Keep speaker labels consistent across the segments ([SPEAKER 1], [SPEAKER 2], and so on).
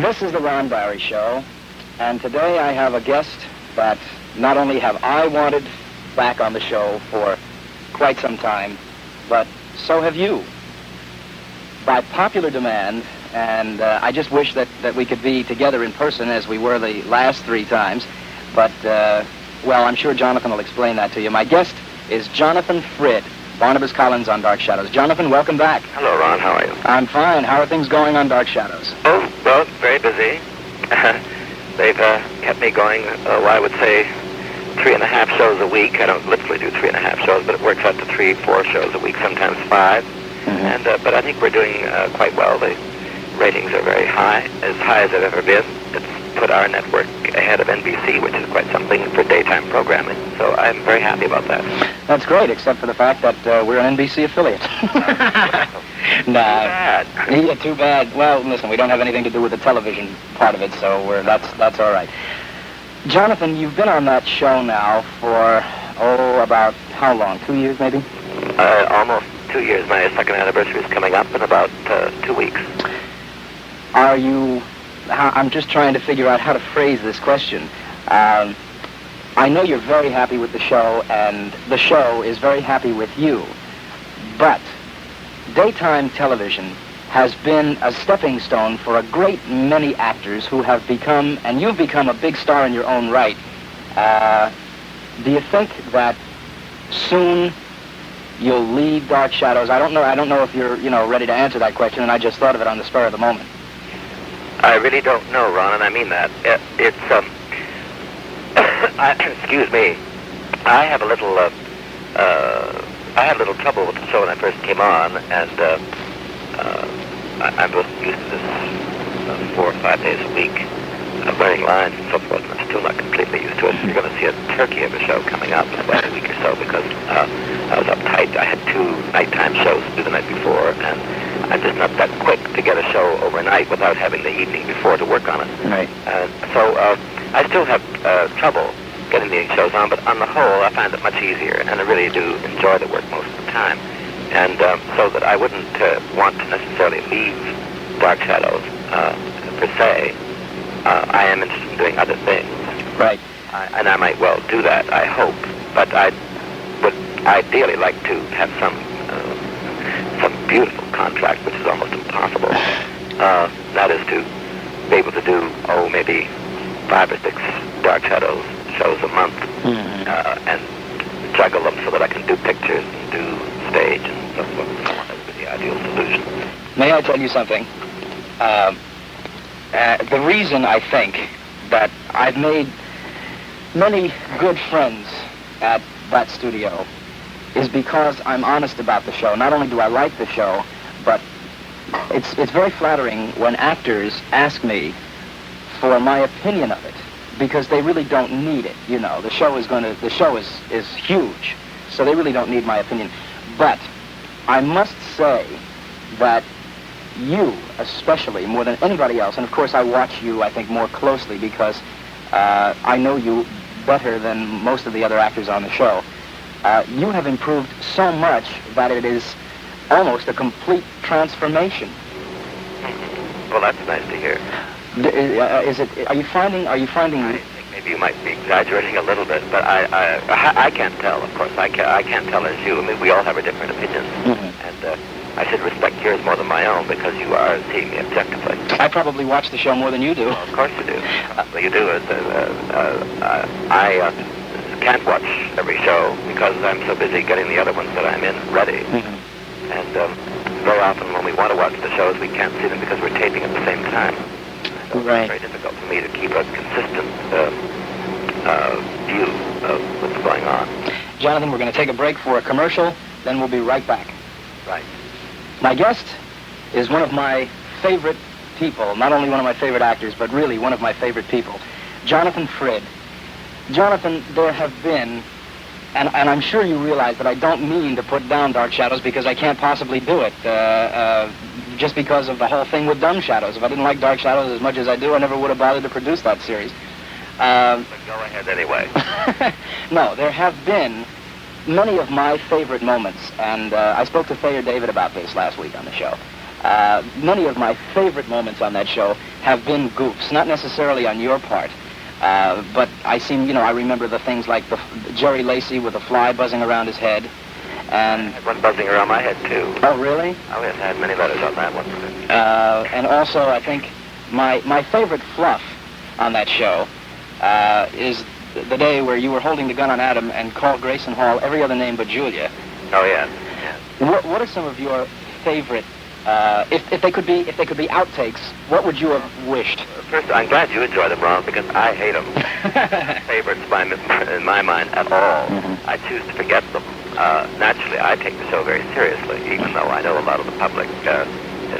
[SPEAKER 1] This is the Ron Barry Show, and today I have a guest that not only have I wanted back on the show for quite some time, but so have you. By popular demand, and I just wish that we could be together in person as we were the last 3 times, but, well, I'm sure Jonathan will explain that to you. My guest is Jonathan Frid, Barnabas Collins on Dark Shadows. Jonathan, welcome back.
[SPEAKER 2] Hello, Ron. How are you?
[SPEAKER 1] I'm fine. How are things going on Dark Shadows?
[SPEAKER 2] Oh, well, very busy. They've kept me going, well, I would say 3.5 shows a week. I don't literally do 3.5 shows, but it works out to 3-4 shows a week, sometimes 5. Mm-hmm. And but I think we're doing quite well. The ratings are very high as they've ever been. It's put our network ahead of NBC, which is quite something for daytime programming. So I'm very happy about that.
[SPEAKER 1] That's great, except for the fact that we're an NBC affiliate.
[SPEAKER 2] Too bad.
[SPEAKER 1] Yeah, too bad. Well, listen, we don't have anything to do with the television part of it, so that's all right. Jonathan, you've been on that show now for, about how long? 2 years, maybe?
[SPEAKER 2] Almost 2 years. My second anniversary is coming up in about 2 weeks.
[SPEAKER 1] Are you... I'm just trying to figure out how to phrase this question. I know you're very happy with the show, and the show is very happy with you. But daytime television has been a stepping stone for a great many actors who have become, and you've become a big star in your own right. Do you think that soon you'll leave Dark Shadows? I don't know if you're, ready to answer that question, and I just thought of it on the spur of the moment.
[SPEAKER 2] I really don't know, Ron, and I mean that. Excuse me. I had a little trouble with the show when I first came on, and I'm used to this 4 or 5 days a week of learning lines and so forth, and I'm still not completely used to it. You're going to see a turkey of a show coming up in about a week or so because I was uptight. I had 2 nighttime shows to do the night before, and I'm just not that quick to get a show overnight without having the evening before to work on it.
[SPEAKER 1] Right.
[SPEAKER 2] So I still have trouble getting the shows on, but on the whole, I find it much easier, and I really do enjoy the work most of the time. And so that I wouldn't want to necessarily leave Dark Shadows per se. I am interested in doing other things.
[SPEAKER 1] Right.
[SPEAKER 2] And I might well do that, I hope. But I would ideally like to have some beautiful contract, which is almost impossible. That is to be able to do, maybe 5 or 6 Dark Shadows shows a month, and juggle them so that I can do pictures and do stage and so forth. That would be the ideal solution.
[SPEAKER 1] May I tell you something? The reason I think that I've made many good friends at that studio is because I'm honest about the show. Not only do I like the show, but it's very flattering when actors ask me for my opinion of it, because they really don't need it. The show is huge, so they really don't need my opinion. But I must say that you, especially, more than anybody else, and of course I watch you, I think, more closely because I know you better than most of the other actors on the show. You have improved so much that it is almost a complete transformation.
[SPEAKER 2] Well, that's nice to hear.
[SPEAKER 1] Are you finding?
[SPEAKER 2] I think maybe you might be exaggerating a little bit, but I can't tell. Of course, I can't tell as you. I mean, we all have our different opinions, and I should respect yours more than my own because you are seeing me objectively.
[SPEAKER 1] I probably watch the show more than you do.
[SPEAKER 2] Well, of course you do. Well, you do. I can't watch every show because I'm so busy getting the other ones that I'm in ready. And very often when we want to watch the shows, we can't see them because we're taping at the same time. So
[SPEAKER 1] right.
[SPEAKER 2] It's very difficult for me to keep a consistent view of what's going on.
[SPEAKER 1] Jonathan, we're going to take a break for a commercial, then we'll be right back.
[SPEAKER 2] Right.
[SPEAKER 1] My guest is one of my favorite people, not only one of my favorite actors, but really one of my favorite people, Jonathan Frid. Jonathan, there have been, and I'm sure you realize that I don't mean to put down Dark Shadows because I can't possibly do it, just because of the whole thing with Dumb Shadows. If I didn't like Dark Shadows as much as I do, I never would have bothered to produce that series.
[SPEAKER 2] But go ahead anyway.
[SPEAKER 1] No, there have been many of my favorite moments, and I spoke to Thayer David about this last week on the show. Many of my favorite moments on that show have been goofs, not necessarily on your part. But I remember the things like the Jerry Lacey with a fly buzzing around his head. And
[SPEAKER 2] I had one buzzing around my head, too.
[SPEAKER 1] Oh, really?
[SPEAKER 2] Oh, yes, I had many letters on that one.
[SPEAKER 1] And also, I think my favorite fluff on that show is the day where you were holding the gun on Adam and called Grayson Hall every other name but Julia.
[SPEAKER 2] Oh, yeah.
[SPEAKER 1] What are some of your favorite, if they could be outtakes, what would you have wished?
[SPEAKER 2] First, I'm glad you enjoy them, Ron, because I hate them. Favorites in my mind at all.
[SPEAKER 1] Mm-hmm.
[SPEAKER 2] I choose to forget them. Naturally, I take the show very seriously, even though I know a lot of the public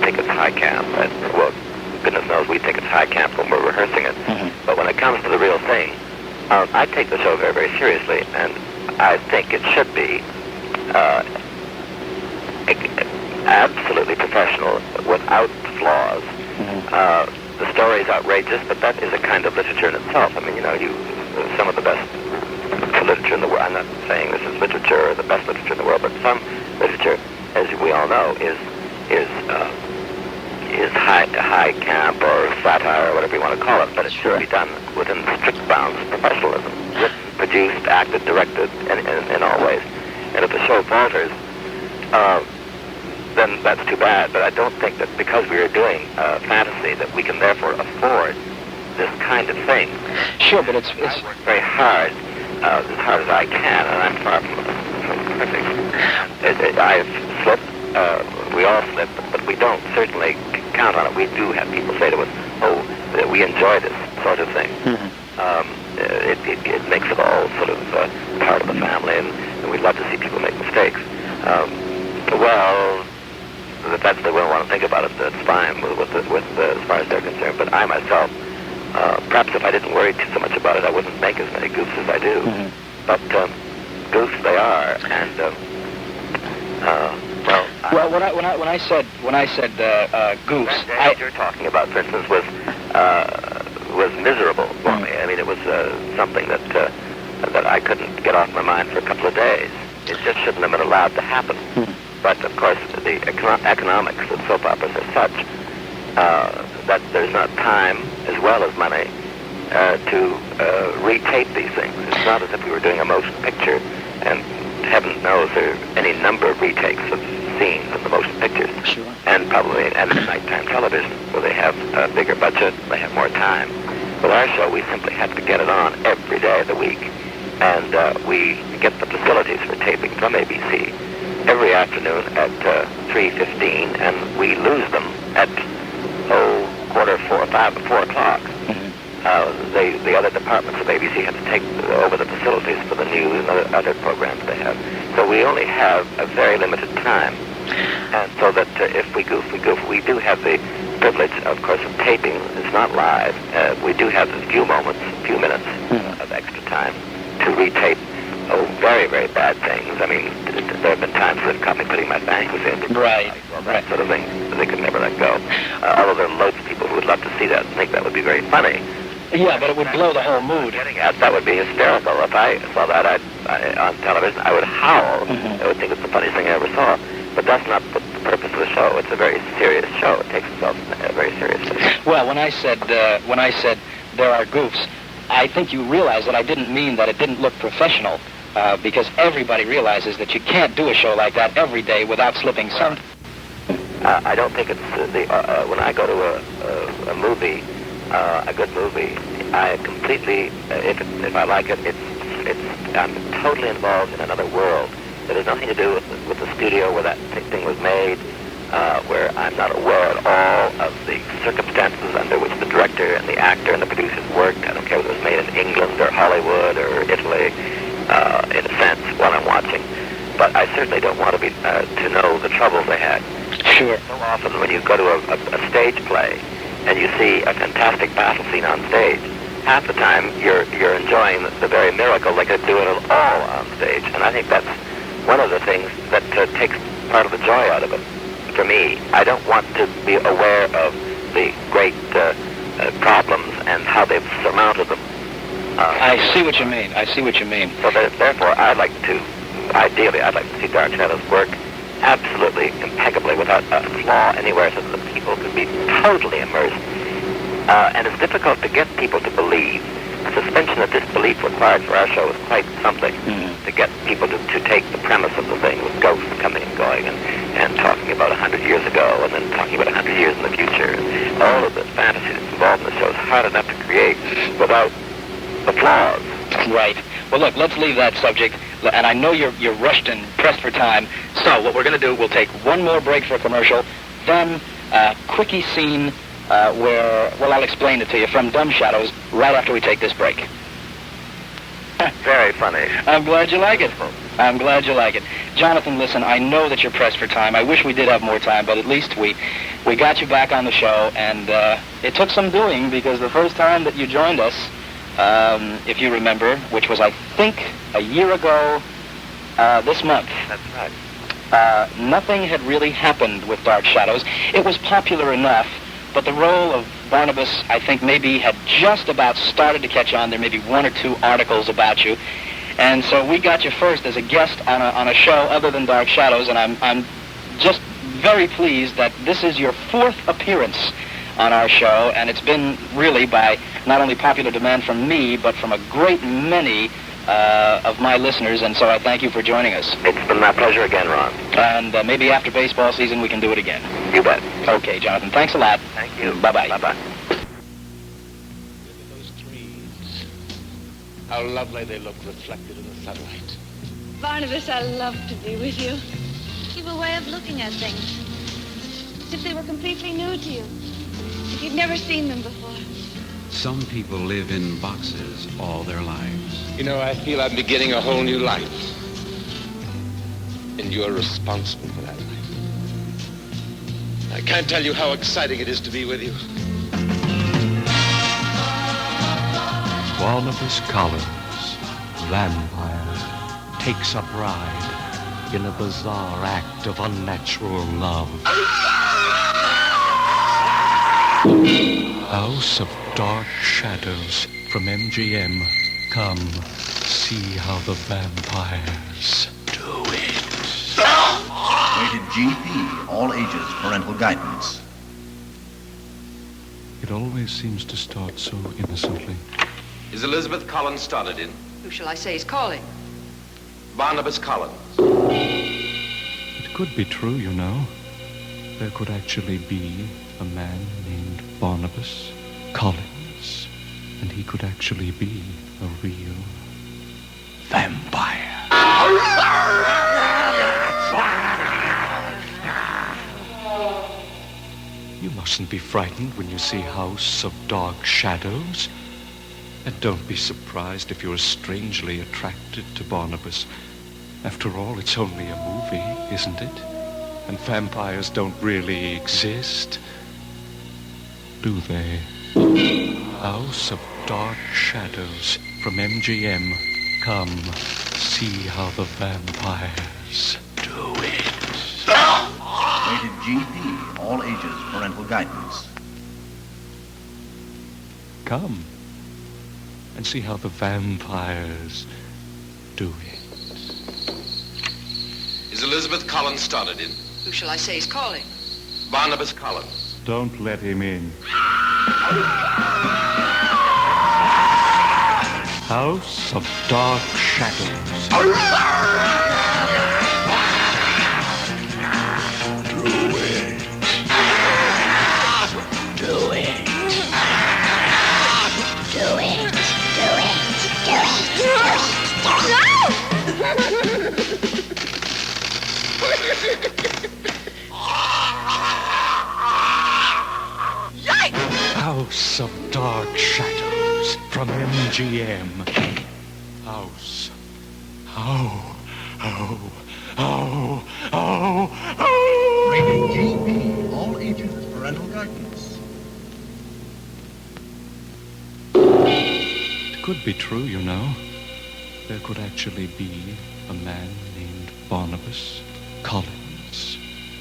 [SPEAKER 2] think it's high camp. And, well, goodness knows we think it's high camp when we're rehearsing it.
[SPEAKER 1] Mm-hmm.
[SPEAKER 2] But when it comes to the real thing, I take the show very, very seriously, and I think it should be absolutely professional, without flaws.
[SPEAKER 1] Mm-hmm.
[SPEAKER 2] The story is outrageous, but that is a kind of literature in itself. I mean, some of the best literature in the world, I'm not saying this is literature or the best literature in the world, but some literature, as we all know, is high camp or satire or whatever you want to call it, but it should be done within strict bounds of professionalism. Written, produced, acted, directed, in all ways. And if the show falters, then that's too bad. But I don't think that because we are doing fantasy that we can therefore afford this kind of thing.
[SPEAKER 1] Sure, but it's
[SPEAKER 2] I work very hard, as hard as I can, and I'm far from perfect. I've slipped. We all slip, but we don't certainly count on it. We do have people say to us, "Oh, we enjoy this sort of thing."
[SPEAKER 1] Mm-hmm.
[SPEAKER 2] It makes it all sort of part of the family, and we love to see people make mistakes. Well, if that's the way we want to think about it, that's fine as far as they're concerned. But I myself, perhaps if I didn't worry so much about it, I wouldn't make as many goofs as I do.
[SPEAKER 1] Mm-hmm.
[SPEAKER 2] But goofs they are, and
[SPEAKER 1] well, when I said goofs,
[SPEAKER 2] that day you're talking about, for instance, was miserable for me. I mean, it was something that I couldn't get off my mind for a couple of days. It just shouldn't have been allowed to happen. But, of course, the economics of soap operas are such that there's not time as well as money to retape these things. It's not as if we were doing a motion picture, and heaven knows there are any number of retakes of scenes in the motion pictures.
[SPEAKER 1] Sure.
[SPEAKER 2] And probably and nighttime television, where they have a bigger budget, they have more time. With our show, we simply have to get it on every day of the week. And we get the facilities for taping from ABC every afternoon at 3:15, and we lose them at 4 o'clock.
[SPEAKER 1] Mm-hmm.
[SPEAKER 2] The other departments of ABC have to take over the facilities for the news and other programs they have. So we only have a very limited time. And so that if we goof, we goof. We do have the privilege, of course, of taping. It's not live. We do have a few minutes of extra time to retape very, very bad things. I mean, there have been times that have caught me putting my bangs in.
[SPEAKER 1] Right.
[SPEAKER 2] That sort of thing that they could never let go. Although there are loads of people who would love to see that and think that would be very funny.
[SPEAKER 1] Yeah, but it would blow the whole mood.
[SPEAKER 2] That would be hysterical. If I saw that on television, I would howl.
[SPEAKER 1] Mm-hmm.
[SPEAKER 2] I would think it's the funniest thing I ever saw. But that's not the purpose of the show. It's a very serious show. It takes itself very seriously.
[SPEAKER 1] Well, when I said there are goofs, I think you realize that I didn't mean that it didn't look professional, because everybody realizes that you can't do a show like that every day without slipping some.
[SPEAKER 2] I don't think it's when I go to a movie, a good movie, I completely, if I like it, I'm totally involved in another world. It has nothing to do with the studio where that thing was made, where I'm not aware at all of the circumstances under which the director and the actor and the producers worked. I don't care whether it was made in England or Hollywood or Italy, in a sense, while I'm watching. But I certainly don't want to know the troubles they had.
[SPEAKER 1] Sure.
[SPEAKER 2] So often when you go to a stage play and you see a fantastic battle scene on stage, half the time you're enjoying the very miracle they could do it all on stage. And I think that's one of the things that takes part of the joy out of it. For me, I don't want to be aware of the great problems and how they've surmounted them.
[SPEAKER 1] I see what you mean. I see what you mean.
[SPEAKER 2] So therefore, ideally, I'd like to see Darchetta's work absolutely impeccably without a flaw anywhere so that the people could be totally immersed. And it's difficult to get people to believe. The suspension of disbelief required for our show is quite something, to get people to take the premise of the thing with ghosts coming and going and talking about 100 years ago and then talking about 100 years in the future. And all of the fantasy that's involved in the show is hard enough to create without the flaws.
[SPEAKER 1] Right. Well, look, let's leave that subject. And I know you're rushed and pressed for time. So what we're going to do, we'll take one more break for a commercial, then a quickie scene where, well, I'll explain it to you, from Dumb Shadows, right after we take this break.
[SPEAKER 2] Very funny.
[SPEAKER 1] I'm glad you like it. I'm glad you like it. Jonathan, listen, I know that you're pressed for time. I wish we did have more time, but at least we got you back on the show, and it took some doing, because the first time that you joined us, if you remember, which was, I think, a year ago this month.
[SPEAKER 2] That's right.
[SPEAKER 1] Nothing had really happened with Dark Shadows. It was popular enough, but the role of Barnabas, I think, maybe had just about started to catch on. There may be one or two articles about you. And so we got you first as a guest on a show other than Dark Shadows, and I'm just very pleased that this is your fourth appearance on our show, and it's been really by not only popular demand from me, but from a great many of my listeners, and so I thank you for joining us.
[SPEAKER 2] It's been my pleasure again, Ron.
[SPEAKER 1] And maybe after baseball season we can do it again.
[SPEAKER 2] You bet.
[SPEAKER 1] Okay, Jonathan, thanks a lot.
[SPEAKER 2] Thank you.
[SPEAKER 1] Bye-bye.
[SPEAKER 2] Bye-bye.
[SPEAKER 3] Look at those trees. How lovely they look reflected in the sunlight.
[SPEAKER 4] Barnabas, I love to be with you. You've a way of looking at things, as if they were completely new to you, if you'd never seen them before.
[SPEAKER 5] Some people live in boxes all their lives.
[SPEAKER 3] You know, I feel I'm beginning a whole new life. And you're responsible for that life. I can't tell you how exciting it is to be with you.
[SPEAKER 5] Barnabas Collins, vampire, takes a bride in a bizarre act of unnatural love. House of Dark Shadows from MGM. Come, see how the vampires do it.
[SPEAKER 6] Rated GP, all ages, parental guidance.
[SPEAKER 5] It always seems to start so innocently.
[SPEAKER 3] Is Elizabeth Collins started in?
[SPEAKER 7] Who shall I say is calling?
[SPEAKER 3] Barnabas Collins.
[SPEAKER 5] It could be true, you know. There could actually be a man named Barnabas Collins, and he could actually be a real vampire. You mustn't be frightened when you see House of Dark Shadows. And don't be surprised if you're strangely attracted to Barnabas. After all, it's only a movie, isn't it? And vampires don't really exist, do they? House of Dark Shadows from MGM. Come, see how the vampires do it.
[SPEAKER 6] Rated GP, all ages, parental guidance.
[SPEAKER 5] Come and see how the vampires do it.
[SPEAKER 3] Is Elizabeth Collins started in?
[SPEAKER 7] Who shall I say is calling?
[SPEAKER 3] Barnabas Collins.
[SPEAKER 5] Don't let him in. House of Dark Shadows. House of Dark Shadows from MGM. House.
[SPEAKER 6] Rated GP, all ages, parental guidance.
[SPEAKER 5] It could be true, you know. There could actually be a man named Barnabas Collins,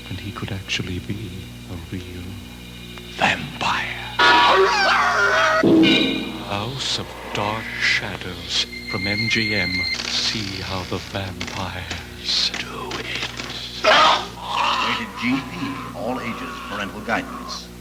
[SPEAKER 5] and he could actually be a real vampire. House of Dark Shadows from MGM. See how the vampires do it.
[SPEAKER 6] GP, all ages, parental guidance.